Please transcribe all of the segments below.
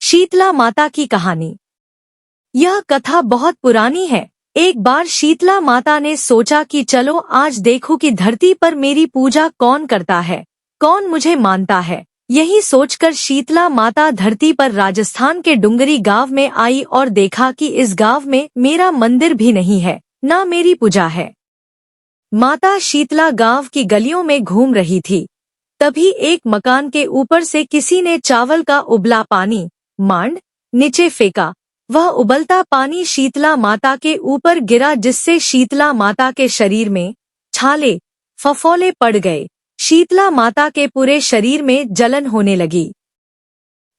शीतला माता की कहानी। यह कथा बहुत पुरानी है। एक बार शीतला माता ने सोचा कि चलो आज देखूं कि धरती पर मेरी पूजा कौन करता है, कौन मुझे मानता है। यही सोचकर शीतला माता धरती पर राजस्थान के डुंगरी गांव में आई और देखा कि इस गांव में मेरा मंदिर भी नहीं है, ना मेरी पूजा है। माता शीतला गांव की गलियों में घूम रही थी। तभी एक मकान के ऊपर से किसी ने चावल का उबला पानी मांड नीचे फेंका। वह उबलता पानी शीतला माता के ऊपर गिरा, जिससे शीतला माता के शरीर में छाले फफोले पड़ गए। शीतला माता के पूरे शरीर में जलन होने लगी।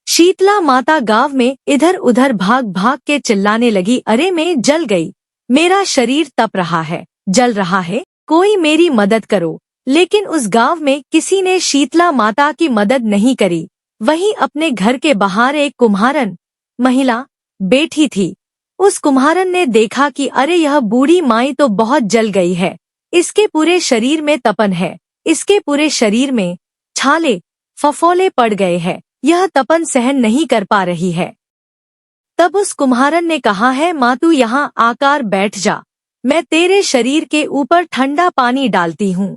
शीतला माता गांव में इधर उधर भाग भाग के चिल्लाने लगी, अरे मैं जल गई, मेरा शरीर तप रहा है, जल रहा है, कोई मेरी मदद करो। लेकिन उस गांव में किसी ने शीतला माता की मदद नहीं करी। वहीं अपने घर के बाहर एक कुम्हारन महिला बैठी थी। उस कुम्हारन ने देखा कि अरे यह बूढ़ी माई तो बहुत जल गई है, इसके पूरे शरीर में तपन है, इसके पूरे शरीर में छाले फफोले पड़ गए हैं, यह तपन सहन नहीं कर पा रही है। तब उस कुम्हारन ने कहा है, माँ तू यहाँ आकर बैठ जा, मैं तेरे शरीर के ऊपर ठंडा पानी डालती हूँ।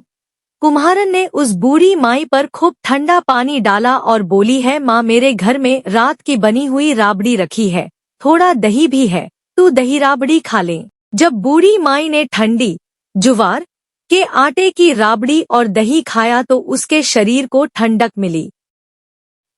कुम्हारन ने उस बूढ़ी माई पर खूब ठंडा पानी डाला और बोली है, माँ मेरे घर में रात की बनी हुई राबड़ी रखी है, थोड़ा दही भी है, तू दही राबड़ी खा ले। जब बूढ़ी माई ने ठंडी जुवार के आटे की राबड़ी और दही खाया तो उसके शरीर को ठंडक मिली।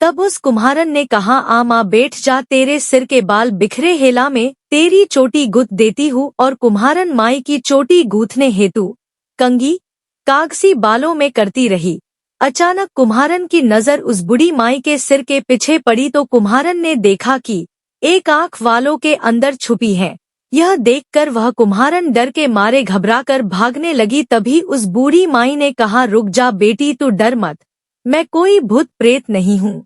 तब उस कुम्हारन ने कहा, आ माँ बैठ जा, तेरे सिर के बाल बिखरे हेला में तेरी चोटी गुथ देती हूँ। और कुम्हारन माई की चोटी गूथने हेतु कंघी कागसी बालों में करती रही। अचानक कुम्हारन की नजर उस बूढ़ी माई के सिर के पीछे पड़ी तो कुम्हारन ने देखा कि एक आंख वालों के अंदर छुपी है। यह देखकर वह कुम्हारन डर के मारे घबराकर भागने लगी। तभी उस बूढ़ी माई ने कहा, रुक जा बेटी, तू डर मत, मैं कोई भूत प्रेत नहीं हूँ,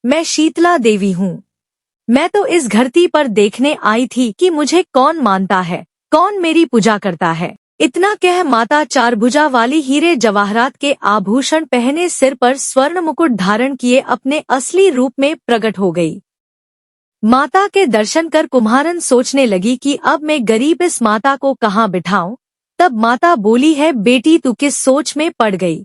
मैं शीतला देवी हूँ। मैं तो इस धरती पर देखने आई थी कि मुझे कौन मानता है, कौन मेरी पूजा करता है। इतना कह माता चारभुजा वाली हीरे जवाहरात के आभूषण पहने सिर पर स्वर्ण मुकुट धारण किए अपने असली रूप में प्रकट हो गई। माता के दर्शन कर कुम्हारन सोचने लगी कि अब मैं गरीब इस माता को कहाँ बिठाऊं। तब माता बोली है, बेटी तू किस सोच में पड़ गई।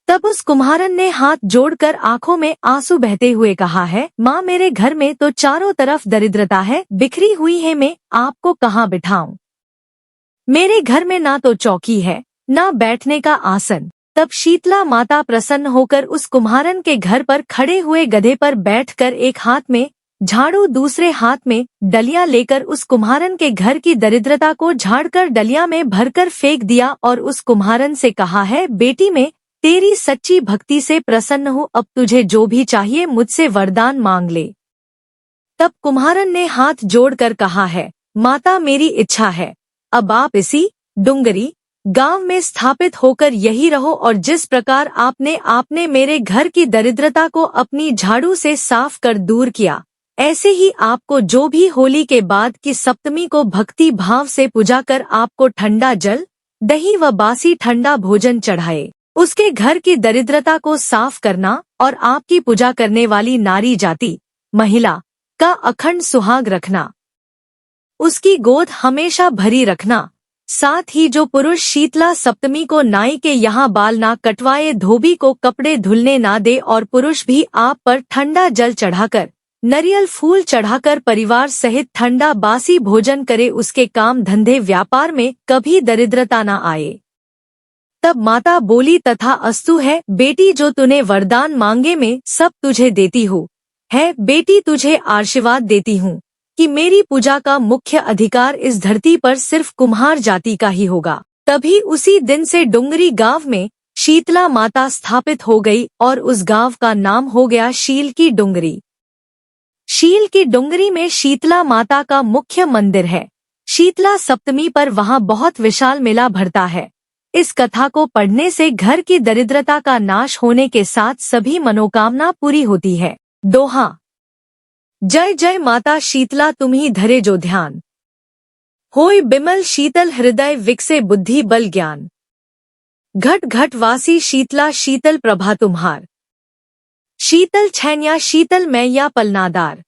तब उस कुम्हारन ने हाथ जोड़कर आंखों में आंसू बहते हुए कहा है, माँ मेरे घर में तो चारों तरफ दरिद्रता है, बिखरी हुई है, मैं आपको कहाँ बिठाऊं। मेरे घर में ना तो चौकी है, ना बैठने का आसन। तब शीतला माता प्रसन्न होकर उस कुम्हारन के घर पर खड़े हुए गधे पर बैठकर एक हाथ में झाड़ू दूसरे हाथ में डलिया लेकर उस कुम्हारन के घर की दरिद्रता को झाड़कर डलिया में भरकर फेंक दिया और उस कुम्हारन से कहा है, बेटी मैं तेरी सच्ची भक्ति से प्रसन्न हूँ, अब तुझे जो भी चाहिए मुझसे वरदान मांग ले। तब कुम्हारन ने हाथ जोड़कर कहा है, माता मेरी इच्छा है, अब आप इसी डुंगरी गांव में स्थापित होकर यही रहो और जिस प्रकार आपने मेरे घर की दरिद्रता को अपनी झाड़ू से साफ कर दूर किया, ऐसे ही आपको जो भी होली के बाद की सप्तमी को भक्ति भाव से पूजा कर आपको ठंडा जल दही व बासी ठंडा भोजन चढ़ाए, उसके घर की दरिद्रता को साफ करना और आपकी पूजा करने वाली नारी जाति महिला का अखंड सुहाग रखना, उसकी गोद हमेशा भरी रखना। साथ ही जो पुरुष शीतला सप्तमी को नाई के यहाँ बाल ना कटवाए, धोबी को कपड़े धुलने ना दे और पुरुष भी आप पर ठंडा जल चढ़ाकर नारियल फूल चढ़ाकर परिवार सहित ठंडा बासी भोजन करे, उसके काम धंधे व्यापार में कभी दरिद्रता ना आए। तब माता बोली, तथा अस्तु है बेटी, जो तूने वरदान मांगे मैं सब तुझे देती हूँ। है बेटी, तुझे आशीर्वाद देती हूँ कि मेरी पूजा का मुख्य अधिकार इस धरती पर सिर्फ कुम्हार जाति का ही होगा। तभी उसी दिन से डुंगरी गांव में शीतला माता स्थापित हो गई और उस गांव का नाम हो गया शील की डुंगरी। शील की डुंगरी में शीतला माता का मुख्य मंदिर है। शीतला सप्तमी पर वहां बहुत विशाल मेला भरता है। इस कथा को पढ़ने से घर की दरिद्रता का नाश होने के साथ सभी मनोकामना पूरी होती है। दोहा। जय जय माता शीतला तुम्ही धरे जो ध्यान, होय बिमल शीतल हृदय विकसे बुद्धि बल ज्ञान। घट घट वासी शीतला शीतल प्रभा तुम्हार, शीतल छैन्या शीतल मैया पलनादार।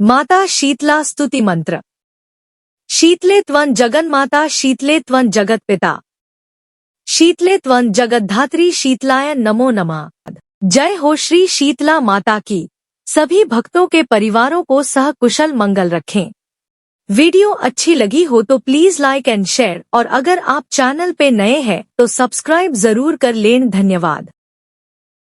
माता शीतला स्तुति मंत्र। शीतले त्वं जगन्माता शीतले त्वं जगत्पिता शीतले त्वं जगद्धात्री शीतलाय नमो नमः। जय हो श्री शीतला माता की। सभी भक्तों के परिवारों को सह कुशल मंगल रखें। वीडियो अच्छी लगी हो तो प्लीज लाइक एंड शेयर, और अगर आप चैनल पे नए हैं तो सब्सक्राइब जरूर कर लें। धन्यवाद।